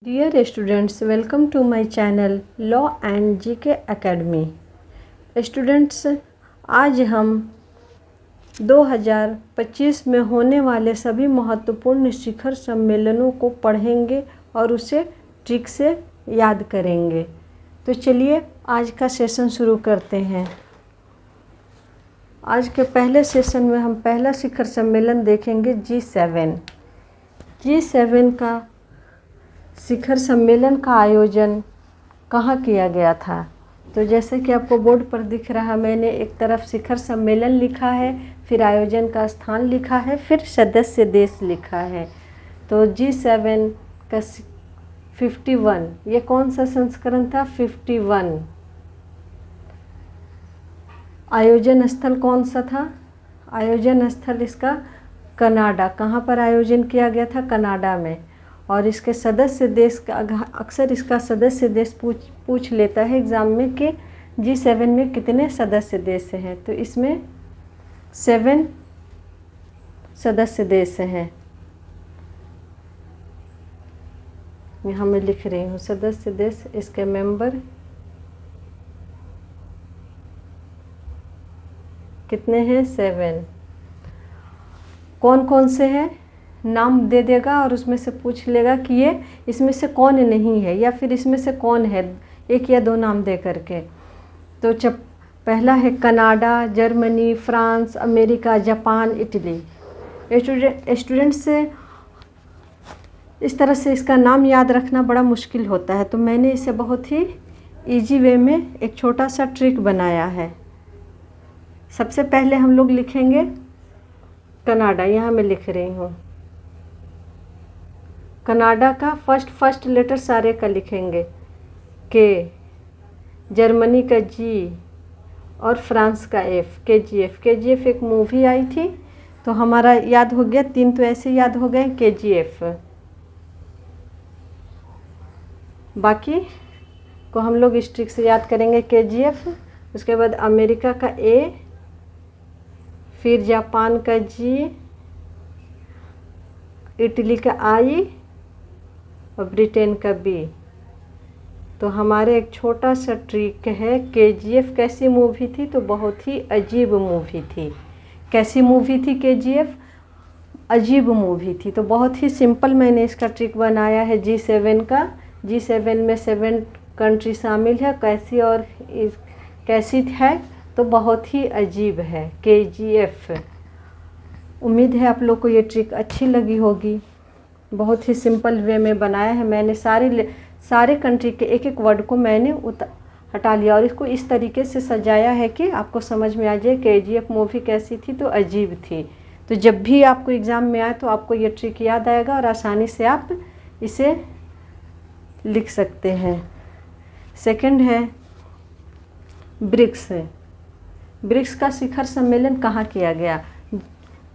Dear students, welcome to my channel Law and GK Academy. Students, आज हम 2025 में होने वाले सभी महत्वपूर्ण शिखर सम्मेलनों को पढ़ेंगे और उसे ट्रिक से याद करेंगे। तो चलिए आज का सेशन शुरू करते हैं। आज के पहले सेशन में हम पहला शिखर सम्मेलन देखेंगे G7। G7 का शिखर सम्मेलन का आयोजन कहाँ किया गया था? तो जैसे कि आपको बोर्ड पर दिख रहा, मैंने एक तरफ शिखर सम्मेलन लिखा है, फिर आयोजन का स्थान लिखा है, फिर सदस्य देश लिखा है। तो G7 का 51, ये कौन सा संस्करण था? 51। आयोजन स्थल कौन सा था? आयोजन स्थल इसका कनाडा। कहाँ पर आयोजन किया गया था? कनाडा में। और इसके सदस्य देश का, अक्सर इसका सदस्य देश पूछ लेता है एग्ज़ाम में कि G7 में कितने सदस्य देश हैं। तो इसमें 7 सदस्य देश हैं। यहाँ मैं लिख रही हूँ सदस्य देश, इसके मेंबर कितने हैं? 7। कौन कौन से हैं नाम दे देगा और उसमें से पूछ लेगा कि ये इसमें से कौन नहीं है या फिर इसमें से कौन है, एक या दो नाम दे करके। तो जब पहला है Canada, Germany, France, America, Japan, Italy. Student से इस तरह से इसका नाम याद रखना बड़ा मुश्किल होता है, तो मैंने इसे बहुत ही इजी वे में एक छोटा सा ट्रिक बनाया है। सबसे पहले हम लोग लिखेंगे कनाडा। यहाँ मैं लिख रही हूँ कनाडा का फर्स्ट लेटर सारे का लिखेंगे, के, जर्मनी का जी और फ्रांस का एफ, KGF एक मूवी आई थी, तो हमारा याद हो गया। 3 तो ऐसे याद हो गए, KGF। बाकी को हम लोग इस ट्रिक से याद करेंगे, KGF। उसके बाद अमेरिका का ए, फिर जापान का जी, इटली का आई और ब्रिटेन का बी। तो हमारे एक छोटा सा ट्रिक है। KGF कैसी मूवी थी? तो बहुत ही अजीब मूवी थी। कैसी मूवी थी KGF? अजीब मूवी थी। तो बहुत ही सिंपल मैंने इसका ट्रिक बनाया है G7 का। G7 में 7 कंट्री शामिल है। कैसी और कैसी है? तो बहुत ही अजीब है KGF। उम्मीद है आप लोग को ये ट्रिक अच्छी लगी होगी। बहुत ही सिंपल वे में बनाया है मैंने। सारे कंट्री के एक एक वर्ड को मैंने हटा लिया और इसको इस तरीके से सजाया है कि आपको समझ में आ जाए KGF मूवी कैसी थी, तो अजीब थी। तो जब भी आपको एग्ज़ाम में आए तो आपको ये ट्रिक याद आएगा और आसानी से आप इसे लिख सकते हैं। सेकंड है ब्रिक्स। ब्रिक्स का शिखर सम्मेलन कहाँ किया गया?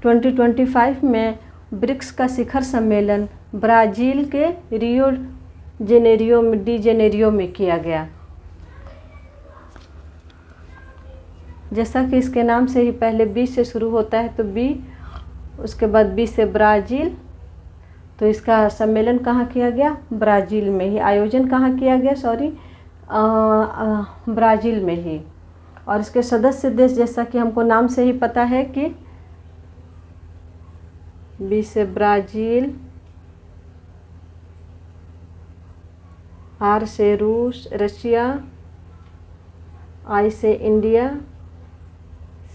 2025 में ब्रिक्स का शिखर सम्मेलन ब्राज़ील के रियो डी जेनेरियो में किया गया। जैसा कि इसके नाम से ही पहले बी से शुरू होता है, तो बी, उसके बाद बी से ब्राज़ील। तो इसका सम्मेलन कहाँ किया गया? ब्राज़ील में ही। आयोजन कहाँ किया गया? ब्राज़ील में ही। और इसके सदस्य देश, जैसा कि हमको नाम से ही पता है कि बी से ब्राज़ील, आर से रूस, रशिया, आई से इंडिया,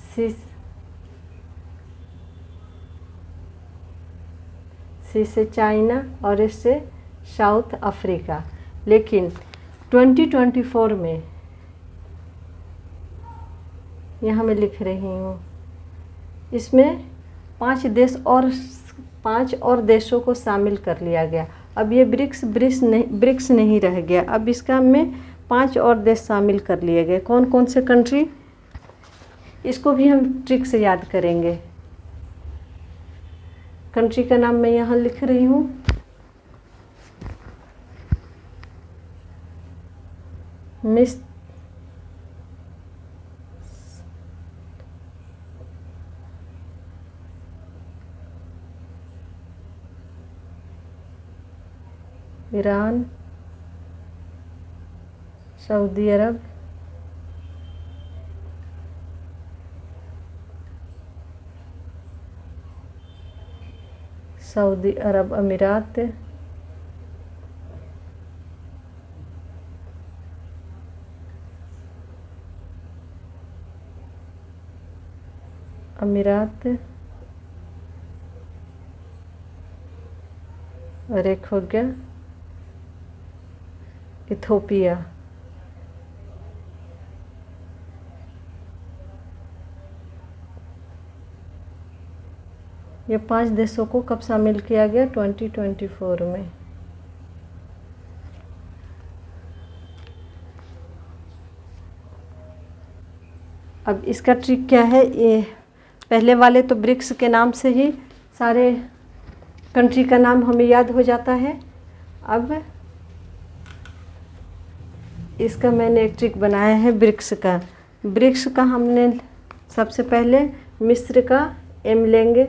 सी से चाइना और एस से साउथ अफ्रीका। लेकिन 2024 में, यहाँ मैं लिख रही हूँ, इसमें 5 और देशों को शामिल कर लिया गया। अब ये ब्रिक्स नहीं रह गया। अब इसका में 5 और देश शामिल कर लिए गए। कौन कौन से कंट्री? इसको भी हम ट्रिक से याद करेंगे। कंट्री का नाम मैं यहाँ लिख रही हूँ, मिस ईरान, सऊदी अरब, सऊदी अरब अमीरात, अमीरात, और एक हो गया इथोपिया। ये 5 देशों को कब शामिल किया गया? 2024 में। अब इसका ट्रिक क्या है? ये पहले वाले तो ब्रिक्स के नाम से ही सारे कंट्री का नाम हमें याद हो जाता है। अब इसका मैंने एक ट्रिक बनाया है ब्रिक्स का। ब्रिक्स का हमने सबसे पहले मिस्र का एम लेंगे,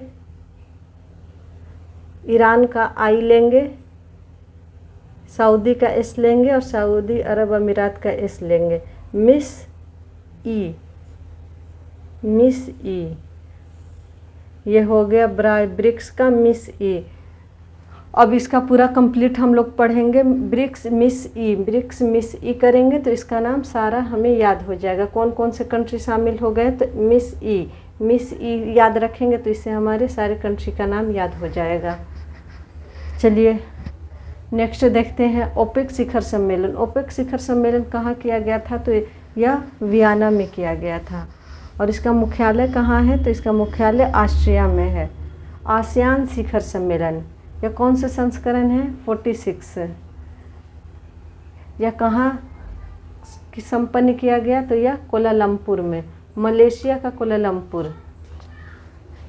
ईरान का आई लेंगे, सऊदी का एस लेंगे और सऊदी अरब अमीरात का एस लेंगे। मिस ई, ये हो गया ब्रिक्स का मिस ई। अब इसका पूरा कंप्लीट हम लोग पढ़ेंगे। ब्रिक्स मिस ई करेंगे तो इसका नाम सारा हमें याद हो जाएगा। कौन कौन से कंट्री शामिल हो गए तो मिस ई याद रखेंगे तो इससे हमारे सारे कंट्री का नाम याद हो जाएगा। चलिए नेक्स्ट देखते हैं ओपेक शिखर सम्मेलन। ओपेक शिखर सम्मेलन कहाँ किया गया था? तो यह वियना में किया गया था। और इसका मुख्यालय कहाँ है? तो इसका मुख्यालय ऑस्ट्रिया में है। आसियान शिखर सम्मेलन, यह कौन से संस्करण है? 46। यह कहाँ की संपन्न किया गया? तो यह कोलालमपुर में, मलेशिया का कोलालमपुर।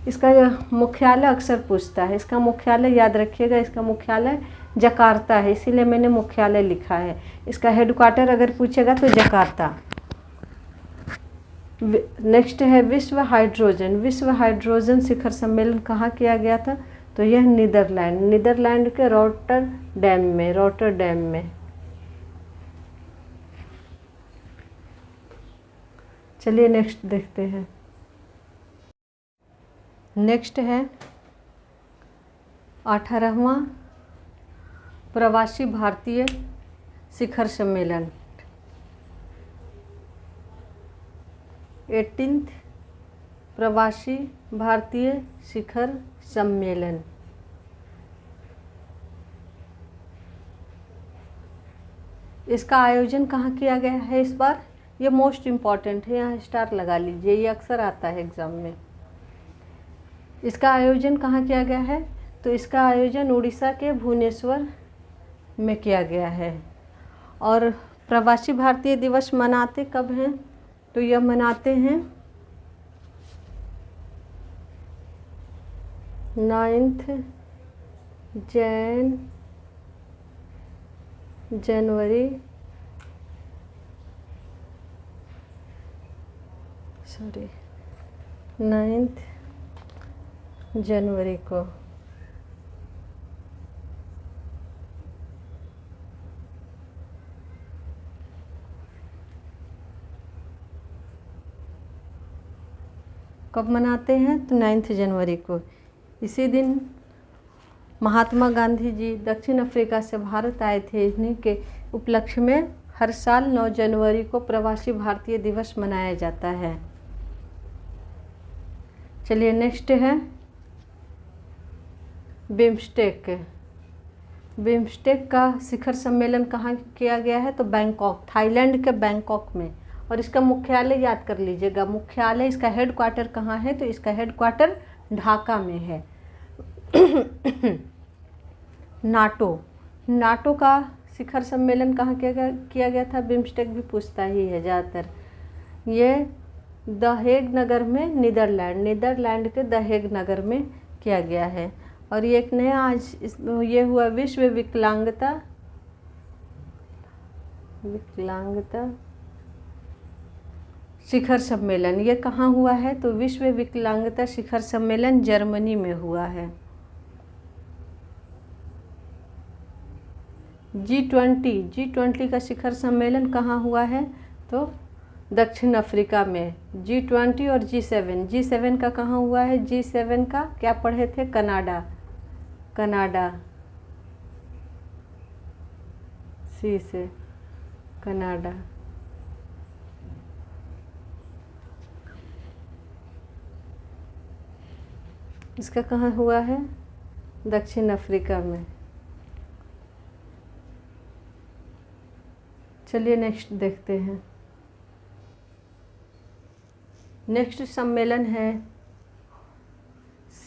इसका यह मुख्यालय अक्सर पूछता है, इसका मुख्यालय याद रखिएगा, इसका मुख्यालय जकार्ता है, इसीलिए मैंने मुख्यालय लिखा है। इसका हेडक्वार्टर अगर पूछेगा तो जकार्ता। नेक्स्ट है विश्व हाइड्रोजन शिखर सम्मेलन कहाँ किया गया था? तो यह नीदरलैंड के रोटरडैम में। चलिए नेक्स्ट देखते हैं। नेक्स्ट है 18वां प्रवासी भारतीय शिखर सम्मेलन, 18th प्रवासी भारतीय शिखर सम्मेलन। इसका आयोजन कहाँ किया गया है इस बार? ये मोस्ट इम्पॉर्टेंट है, यहाँ स्टार लगा लीजिए, ये अक्सर आता है एग्ज़ाम में। इसका आयोजन कहाँ किया गया है? तो इसका आयोजन उड़ीसा के भुवनेश्वर में किया गया है। और प्रवासी भारतीय दिवस मनाते कब हैं? तो यह मनाते हैं 9th जनवरी 9th जनवरी को। कब मनाते हैं? तो 9 जनवरी को। इसी दिन महात्मा गांधी जी दक्षिण अफ्रीका से भारत आए थे। इन्हीं के उपलक्ष्य में हर साल 9 जनवरी को प्रवासी भारतीय दिवस मनाया जाता है। चलिए नेक्स्ट है बिम्स्टेक का शिखर सम्मेलन कहाँ किया गया है? तो बैंकॉक, थाईलैंड के बैंकॉक में। और इसका मुख्यालय याद कर लीजिएगा, मुख्यालय इसका हेडक्वार्टर कहाँ है? तो इसका हेडक्वार्टर ढाका में है। नाटो का शिखर सम्मेलन कहाँ किया गया था? बिम्स्टेक भी पूछता ही है ज़्यादातर। ये द हेग नगर में, नीदरलैंड के द हेग नगर में किया गया है। और ये एक नया आज ये हुआ विश्व विकलांगता शिखर सम्मेलन। ये कहाँ हुआ है? तो विश्व विकलांगता शिखर सम्मेलन जर्मनी में हुआ है। G20 का शिखर सम्मेलन कहाँ हुआ है? तो दक्षिण अफ्रीका में। G20 और G7 का कहाँ हुआ है? G7 का क्या पढ़े थे? कनाडा, सी से कनाडा। इसका कहाँ हुआ है? दक्षिण अफ्रीका में। चलिए नेक्स्ट देखते हैं। नेक्स्ट सम्मेलन है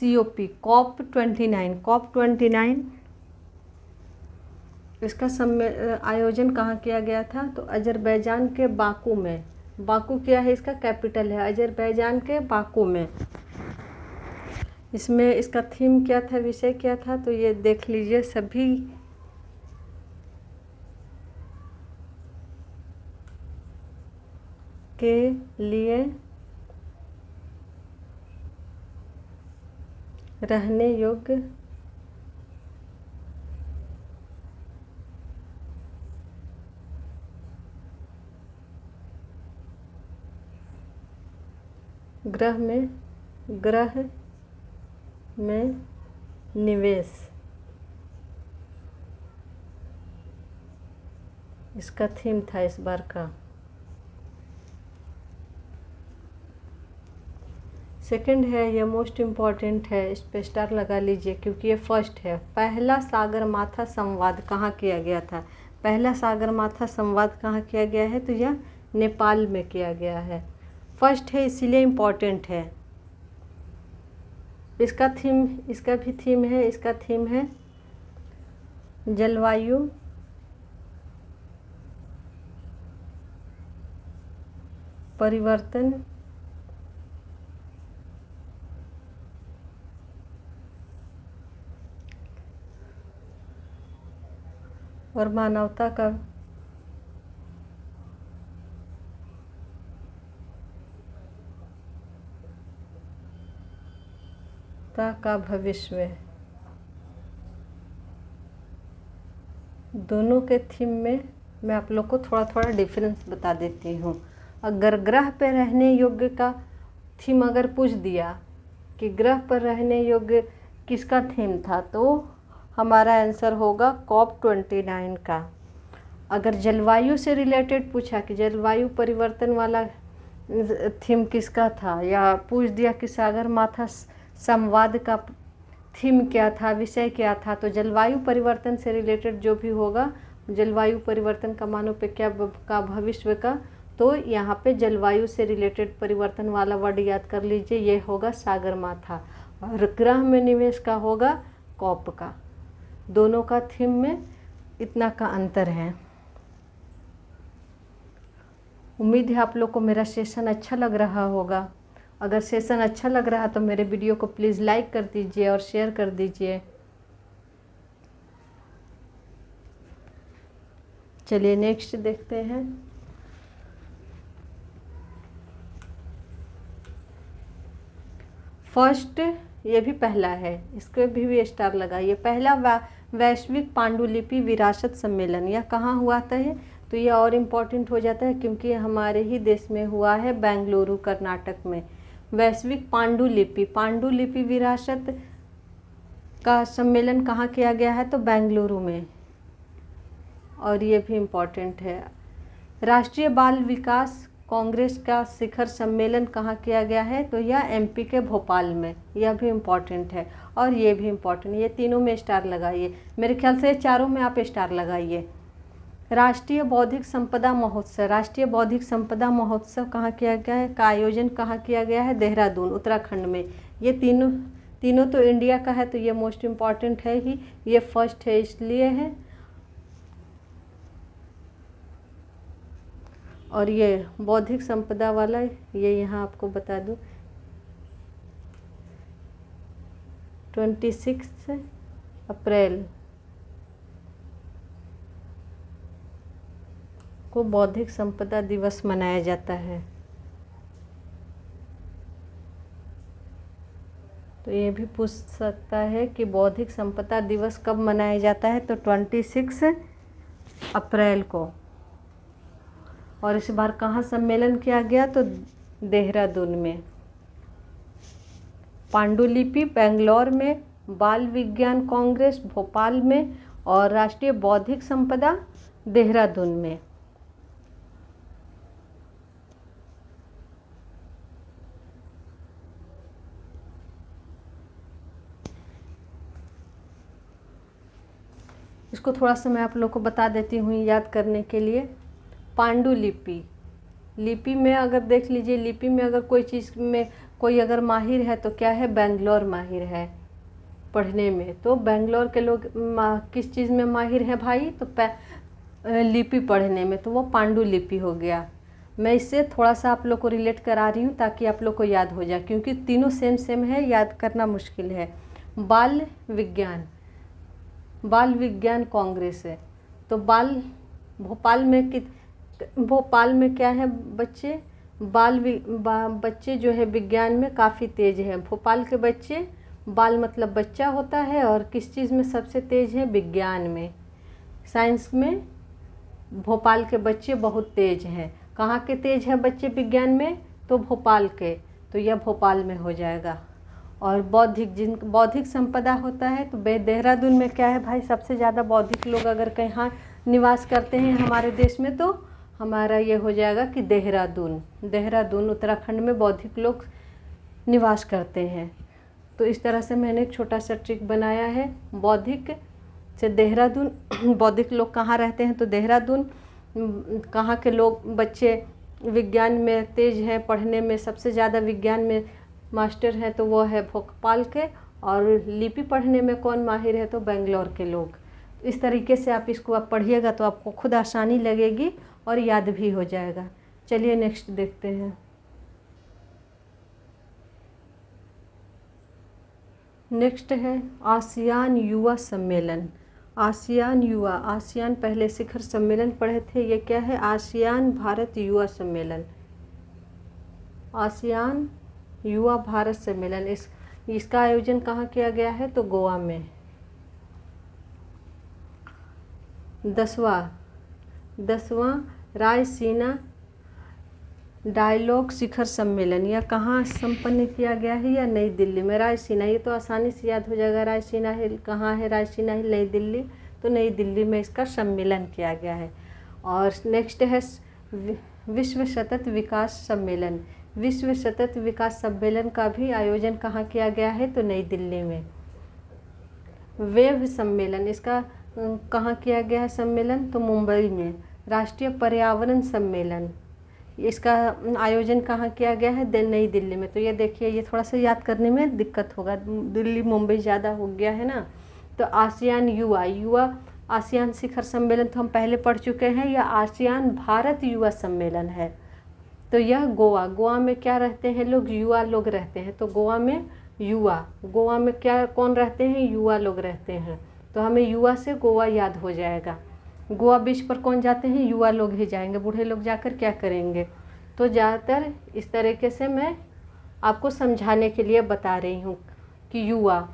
COP29। इसका आयोजन कहाँ किया गया था? तो अजरबैजान के बाकू में। बाकू क्या है? इसका कैपिटल है अजरबैजान के बाकू में। इसमें इसका थीम क्या था, विषय क्या था? तो ये देख लीजिए सभी के लिए रहने योग्य ग्रह में निवेश, इसका थीम था इस बार का। सेकंड है, ये मोस्ट इम्पॉर्टेंट है, इस पे स्टार लगा लीजिए क्योंकि ये फर्स्ट है। पहला सागरमाथा संवाद कहाँ किया गया था? पहला सागरमाथा संवाद कहाँ किया गया है? तो यह नेपाल में किया गया है। फर्स्ट है इसीलिए इम्पॉर्टेंट है। इसका भी थीम है, इसका थीम है जलवायु परिवर्तन और मानवता का भविष्य। दोनों के थीम में मैं आप लोग को थोड़ा थोड़ा डिफरेंस बता देती हूँ। अगर ग्रह पर रहने योग्य का थीम अगर पूछ दिया कि ग्रह पर रहने योग्य किसका थीम था, तो हमारा आंसर होगा COP29 का। अगर जलवायु से रिलेटेड पूछा कि जलवायु परिवर्तन वाला थीम किसका था, या पूछ दिया कि सागरमाथा संवाद का थीम क्या था, विषय क्या था, तो जलवायु परिवर्तन से रिलेटेड जो भी होगा, जलवायु परिवर्तन का मानव पे क्या का भविष्य का, तो यहाँ पे जलवायु से रिलेटेड परिवर्तन वाला वर्ड याद कर लीजिए, ये होगा सागरमाथा। और ग्रह में निवेश का होगा कॉप का। दोनों का थीम में इतना का अंतर है। उम्मीद है आप लोग को मेरा सेशन अच्छा लग रहा होगा। अगर सेशन अच्छा लग रहा है तो मेरे वीडियो को प्लीज़ लाइक कर दीजिए और शेयर कर दीजिए। चलिए नेक्स्ट देखते हैं। फर्स्ट, ये भी पहला है, इसको भी स्टार लगाइए। पहला वैश्विक पांडुलिपि विरासत सम्मेलन, यह कहाँ हुआ था? है तो यह और इम्पोर्टेंट हो जाता है क्योंकि हमारे ही देश में हुआ है, बेंगलुरु कर्नाटक में। वैश्विक पांडुलिपि विरासत का सम्मेलन कहाँ किया गया है? तो बेंगलुरु में। और ये भी इम्पोर्टेंट है। राष्ट्रीय बाल विकास कांग्रेस का शिखर सम्मेलन कहाँ किया गया है? तो यह MP के भोपाल में। यह भी इम्पोर्टेंट है और ये भी इम्पोर्टेंट। ये तीनों में स्टार लगाइए। मेरे ख्याल से चारों में आप स्टार लगाइए। राष्ट्रीय बौद्धिक संपदा महोत्सव कहाँ किया गया है? का आयोजन कहाँ किया गया है? देहरादून, उत्तराखंड में। ये तीनों तो इंडिया का है, तो ये मोस्ट इम्पॉर्टेंट है ही। ये फर्स्ट है इसलिए है। और ये बौद्धिक संपदा वाला, ये यहाँ आपको बता दूँ, 26 अप्रैल को बौद्धिक संपदा दिवस मनाया जाता है। तो ये भी पूछ सकता है कि बौद्धिक संपदा दिवस कब मनाया जाता है? तो 26 अप्रैल को। और इस बार कहाँ सम्मेलन किया गया? तो देहरादून में। पांडुलिपि बेंगलोर में, बाल विज्ञान कांग्रेस भोपाल में और राष्ट्रीय बौद्धिक संपदा देहरादून में। इसको थोड़ा सा मैं आप लोग को बता देती हूँ याद करने के लिए। पांडुलिपि, लिपि में अगर देख लीजिए, लिपि में अगर कोई चीज़ में कोई अगर माहिर है तो क्या है? बेंगलोर माहिर है पढ़ने में। तो बेंगलोर के लोग किस चीज़ में माहिर है भाई? तो लिपि पढ़ने में, तो वो पांडुलिपि हो गया। मैं इससे थोड़ा सा आप लोग को रिलेट करा रही हूँ ताकि आप लोग को याद हो जाए, क्योंकि तीनों सेम सेम है, याद करना मुश्किल है। बाल विज्ञान कांग्रेस है। तो भोपाल में क्या है बच्चे? बच्चे जो है विज्ञान में काफ़ी तेज हैं। भोपाल के बच्चे, बाल मतलब बच्चा होता है, और किस चीज़ में सबसे तेज है? विज्ञान में। साइंस में भोपाल के बच्चे बहुत तेज हैं। कहाँ के तेज हैं बच्चे विज्ञान में? तो भोपाल के, तो यह भोपाल में हो जाएगा। और बौद्धिक संपदा होता है तो देहरादून में क्या है भाई? सबसे ज़्यादा बौद्धिक लोग अगर कहीं निवास करते हैं हमारे देश में तो हमारा ये हो जाएगा कि देहरादून उत्तराखंड में बौद्धिक लोग निवास करते हैं। तो इस तरह से मैंने एक छोटा सा ट्रिक बनाया है। बौद्धिक से देहरादून, बौद्धिक लोग कहाँ रहते हैं? तो देहरादून। कहाँ के लोग बच्चे विज्ञान में तेज हैं, पढ़ने में सबसे ज़्यादा विज्ञान में मास्टर हैं, तो वो है भोपाल के। और लिपि पढ़ने में कौन माहिर है? तो बेंगलोर के लोग। इस तरीके से आप इसको आप पढ़िएगा तो आपको खुद आसानी लगेगी और याद भी हो जाएगा। चलिए नेक्स्ट देखते हैं। नेक्स्ट है आसियान युवा सम्मेलन। आसियान पहले शिखर सम्मेलन पढ़े थे, ये क्या है? आसियान भारत युवा सम्मेलन। आसियान युवा भारत सम्मेलन, इसका आयोजन कहाँ किया गया है? तो गोवा में। 10वां रायसीना डायलॉग शिखर सम्मेलन, यह कहाँ संपन्न किया गया है? या नई दिल्ली में। रायसीना, ये तो आसानी से याद हो जाएगा। रायसीना हिल कहाँ है? रायसीना हिल नई दिल्ली, तो नई दिल्ली में इसका सम्मेलन किया गया है। और नेक्स्ट है विश्व सतत विकास सम्मेलन। विश्व सतत विकास सम्मेलन का भी आयोजन कहाँ किया गया है? तो नई दिल्ली में। वेव सम्मेलन, इसका कहाँ किया गया है सम्मेलन? तो मुंबई में। राष्ट्रीय पर्यावरण सम्मेलन, इसका आयोजन कहाँ किया गया है? नई दिल्ली में। तो ये देखिए, ये थोड़ा सा याद करने में दिक्कत होगा, दिल्ली मुंबई ज़्यादा हो गया है ना। तो आसियान युवा आसियान शिखर सम्मेलन तो हम पहले पढ़ चुके हैं। यह आसियान भारत युवा सम्मेलन है। तो यह गोवा में क्या रहते हैं लोग? युवा लोग रहते हैं। तो गोवा में क्या कौन रहते हैं? युवा लोग रहते हैं। तो हमें युवा से गोवा याद हो जाएगा। गोवा बीच पर कौन जाते हैं? युवा लोग ही जाएंगे। बूढ़े लोग जाकर क्या करेंगे? तो ज़्यादातर इस तरीके से मैं आपको समझाने के लिए बता रही हूँ कि युवा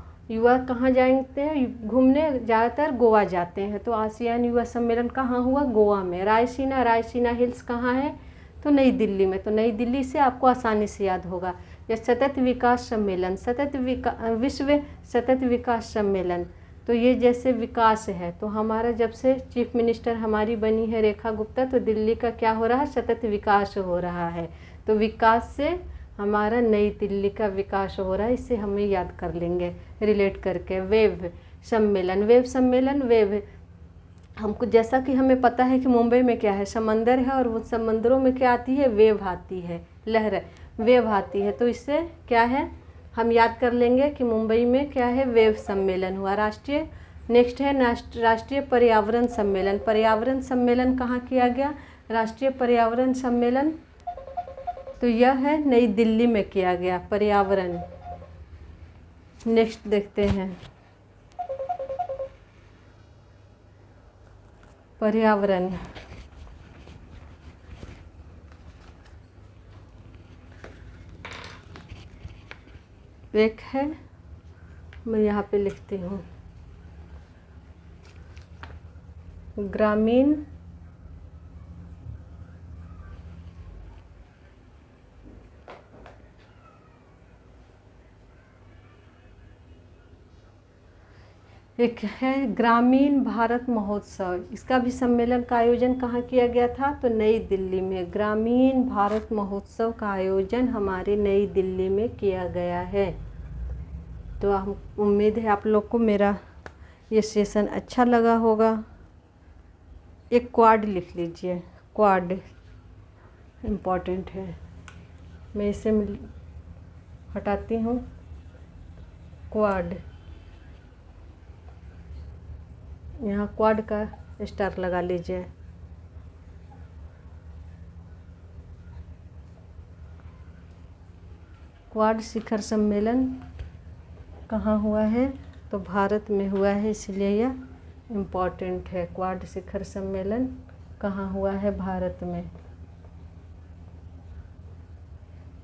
कहाँ जाते हैं घूमने? ज़्यादातर गोवा जाते हैं। तो आसियान युवा सम्मेलन कहाँ हुआ? गोवा में। रायसीना हिल्स कहाँ है? तो नई दिल्ली में। तो नई दिल्ली से आपको आसानी से याद होगा। यह सतत विकास सम्मेलन, विश्व सतत विकास सम्मेलन, तो ये जैसे विकास है, तो हमारा जब से चीफ मिनिस्टर हमारी बनी है रेखा गुप्ता, तो दिल्ली का क्या हो रहा है? सतत विकास हो रहा है। तो विकास से हमारा नई दिल्ली का विकास हो रहा है, इससे हमें याद कर लेंगे रिलेट करके। वेव सम्मेलन हमको जैसा कि हमें पता है कि मुंबई में क्या है? समंदर है, और वो समंदरों में क्या आती है? वेव आती है, लहर वेव आती है। तो इससे क्या है, हम याद कर लेंगे कि मुंबई में क्या है? वेव सम्मेलन हुआ। नेक्स्ट है राष्ट्रीय पर्यावरण सम्मेलन। पर्यावरण सम्मेलन कहाँ किया गया? राष्ट्रीय पर्यावरण सम्मेलन, तो यह है नई दिल्ली में किया गया पर्यावरण। नेक्स्ट देखते हैं पर्यावरण। एक है, मैं यहाँ पे लिखती हूँ, ग्रामीण एक है ग्रामीण भारत महोत्सव। इसका भी सम्मेलन का आयोजन कहाँ किया गया था? तो नई दिल्ली में। ग्रामीण भारत महोत्सव का आयोजन हमारे नई दिल्ली में किया गया है। तो हम उम्मीद है आप लोग को मेरा ये सेशन अच्छा लगा होगा। एक क्वाड लिख लीजिए, क्वाड इम्पॉर्टेंट है। मैं इसे हटाती हूँ। क्वाड, यहाँ क्वाड का स्टार लगा लीजिए। क्वाड शिखर सम्मेलन कहाँ हुआ है? तो भारत में हुआ है, इसलिए यह इम्पॉर्टेंट है। क्वाड शिखर सम्मेलन कहाँ हुआ है? भारत में,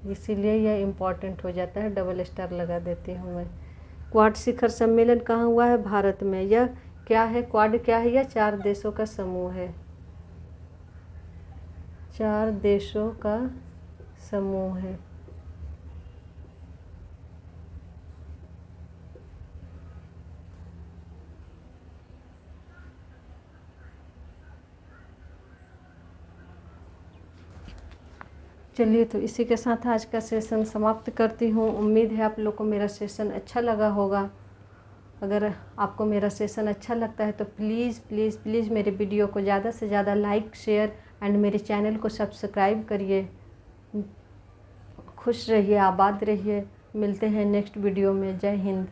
इसीलिए यह इम्पॉर्टेंट हो जाता है। डबल स्टार लगा देती हूँ मैं। क्वाड शिखर सम्मेलन कहाँ हुआ है? भारत में। यह क्या है? क्वाड क्या है? यह 4 देशों का समूह है। 4 देशों का समूह है। चलिए, तो इसी के साथ आज का सेशन समाप्त करती हूँ। उम्मीद है आप लोग को मेरा सेशन अच्छा लगा होगा। अगर आपको मेरा सेशन अच्छा लगता है तो प्लीज़ प्लीज़ प्लीज़ मेरे वीडियो को ज़्यादा से ज़्यादा लाइक, शेयर एंड मेरे चैनल को सब्सक्राइब करिए। खुश रहिए, आबाद रहिए। मिलते हैं नेक्स्ट वीडियो में। जय हिंद।